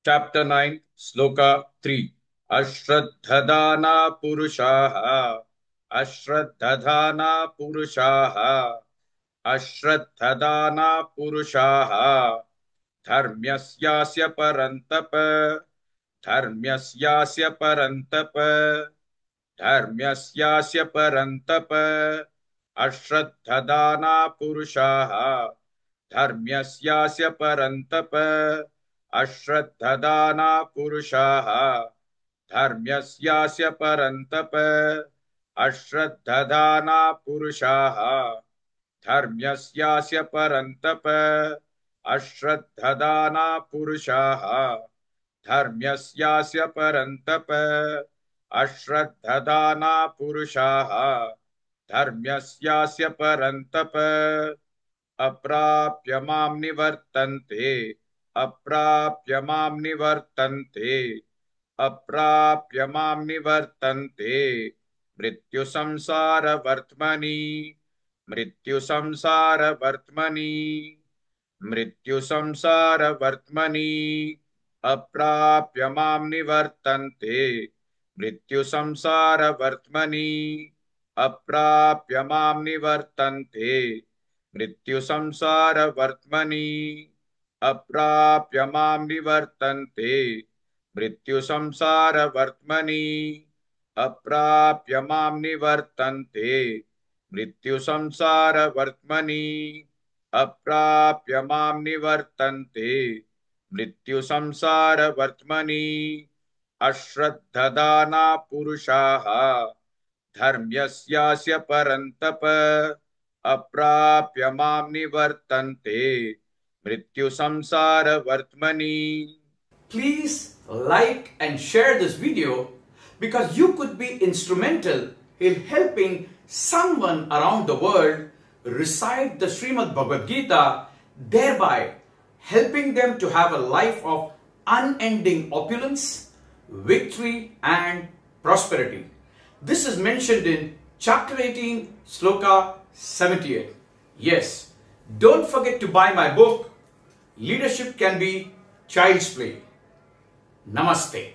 Chapter 9, Sloka 3. Ashraddhadana Purushaha. Ashraddhadana Purushaha. Ashraddhadana Purushaha. Dharmyasyasya parantapa. Dharmyasyasya parantapa. Dharmyasyasya parantapa. Ashraddhadana Purushaha. धर्म्यस्यास्य परन्तप अश्रद्धदाना पुरुषाः धर्म्यस्यास्य परन्तप अश्रद्धदाना पुरुषाः धर्म्यस्यास्य परन्तप अश्रद्धदाना पुरुषाः धर्म्यस्यास्य परन्तप अश्रद्धदाना पुरुषाः धर्म्यस्यास्य परन्तप अप्राप्य मां निवर्तन्ते अप्राप्य मां निवर्तन्ते अप्राप्य मां निवर्तन्ते मृत्युसंसारवर्त्मनि मृत्युसंसारवर्त्मनि मृत्युसंसारवर्त्मनि अप्राप्य मां निवर्तन्ते मृत्युसंसारवर्त्मनि अप्राप्य मां निवर्तन्ते मृत्युसंसारवर्त्मनि अप्राप्य मां निवर्तन्ते मृत्युसंसारवर्त्मनि अप्राप्य मां निवर्तन्ते मृत्युसंसारवर्त्मनि अप्राप्य मां निवर्तन्ते मृत्युसंसारवर्त्मनि अश्रद्धदाना पुरुषाः धर्म्यस्यास्य परन्तप अप्राप्य मां निवर्तन्ते मृत्युसंसारवर्त्मनि. Please like and share this video because you could be instrumental in helping someone around the world recite the Srimad Bhagavad Gita, thereby helping them to have a life of unending opulence, victory and prosperity. This is mentioned in chapter 18, sloka 78. Yes, don't forget to buy my book, Leadership Can Be Child's Play. Namaste.